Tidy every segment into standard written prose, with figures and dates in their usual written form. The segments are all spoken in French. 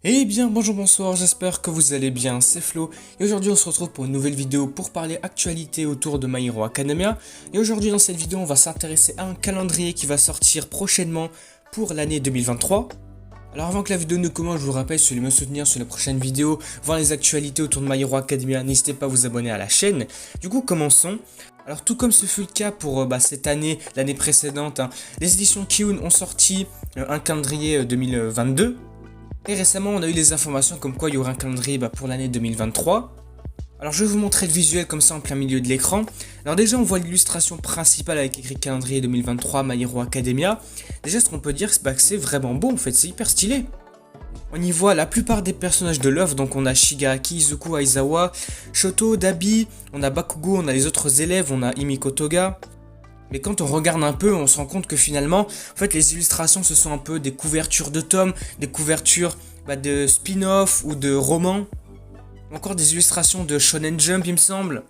Eh bien bonjour, bonsoir, j'espère que vous allez bien, c'est Flo et aujourd'hui on se retrouve pour une nouvelle vidéo pour parler actualité autour de My Hero Academia. Et aujourd'hui dans cette vidéo on va s'intéresser à un calendrier qui va sortir prochainement pour l'année 2023. Alors avant que la vidéo ne commence, je vous rappelle, si vous voulez me soutenir sur les prochaines vidéos, voir les actualités autour de My Hero Academia, n'hésitez pas à vous abonner à la chaîne. Du coup commençons. Alors tout comme ce fut le cas pour cette année, l'année précédente, les éditions Kiun ont sorti un calendrier 2022. Et récemment, on a eu les informations comme quoi il y aura un calendrier pour l'année 2023. Alors je vais vous montrer le visuel comme ça en plein milieu de l'écran. Alors déjà, on voit l'illustration principale avec écrit calendrier 2023 My Hero Academia. Déjà, ce qu'on peut dire, c'est que c'est vraiment beau en fait, c'est hyper stylé. On y voit la plupart des personnages de l'œuvre, donc on a Shigaraki, Izuku, Aizawa, Shoto, Dabi, on a Bakugo, on a les autres élèves, on a Himiko Toga. Mais quand on regarde un peu, on se rend compte que finalement, en fait, les illustrations, ce sont un peu des couvertures de tomes, des couvertures de spin-off ou de romans, encore des illustrations de Shonen Jump, il me semble,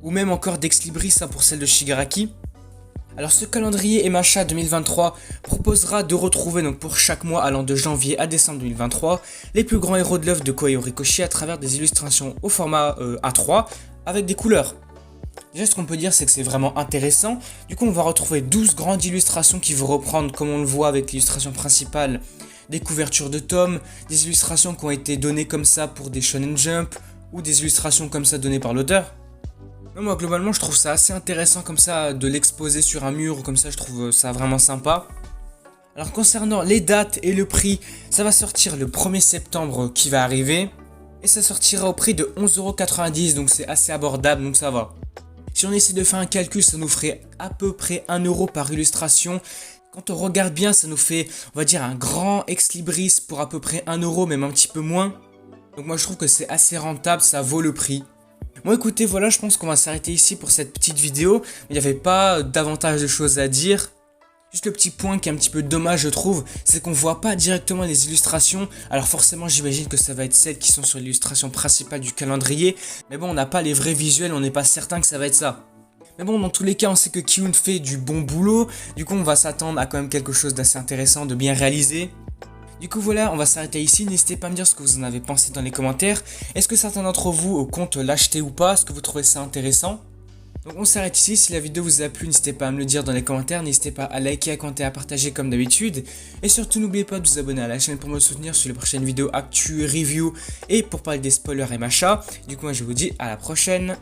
ou même encore d'Ex Libris pour celle de Shigaraki. Alors ce calendrier MHA 2023 proposera de retrouver donc pour chaque mois allant de janvier à décembre 2023 les plus grands héros de l'œuvre de Kohei Horikoshi à travers des illustrations au format A3 avec des couleurs. Déjà, ce qu'on peut dire, c'est que c'est vraiment intéressant. Du coup, on va retrouver 12 grandes illustrations qui vont reprendre, comme on le voit avec l'illustration principale, des couvertures de tomes, des illustrations qui ont été données comme ça pour des Shonen Jump, ou des illustrations comme ça données par l'auteur. Moi, globalement, je trouve ça assez intéressant comme ça, de l'exposer sur un mur, comme ça, je trouve ça vraiment sympa. Alors, concernant les dates et le prix, ça va sortir le 1er septembre qui va arriver, et ça sortira au prix de 11,90 €, donc c'est assez abordable, donc ça va. Si on essaie de faire un calcul, ça nous ferait à peu près 1 € par illustration. Quand on regarde bien, ça nous fait, on va dire, un grand Ex Libris pour à peu près 1 €, même un petit peu moins. Donc moi je trouve que c'est assez rentable, ça vaut le prix. Bon écoutez, voilà, je pense qu'on va s'arrêter ici pour cette petite vidéo. Il n'y avait pas davantage de choses à dire. Juste le petit point qui est un petit peu dommage je trouve, c'est qu'on voit pas directement les illustrations. Alors forcément j'imagine que ça va être celles qui sont sur l'illustration principale du calendrier. Mais bon, on n'a pas les vrais visuels, on n'est pas certain que ça va être ça. Mais bon, dans tous les cas, on sait que Kiun fait du bon boulot. Du coup, on va s'attendre à quand même quelque chose d'assez intéressant, de bien réalisé. Du coup voilà, on va s'arrêter ici. N'hésitez pas à me dire ce que vous en avez pensé dans les commentaires. Est-ce que certains d'entre vous comptent l'acheter ou pas? Est-ce que vous trouvez ça intéressant? Donc on s'arrête ici, si la vidéo vous a plu, n'hésitez pas à me le dire dans les commentaires, n'hésitez pas à liker, à commenter, à partager comme d'habitude. Et surtout n'oubliez pas de vous abonner à la chaîne pour me soutenir sur les prochaines vidéos actu, review et pour parler des spoilers et machin. Du coup moi je vous dis à la prochaine.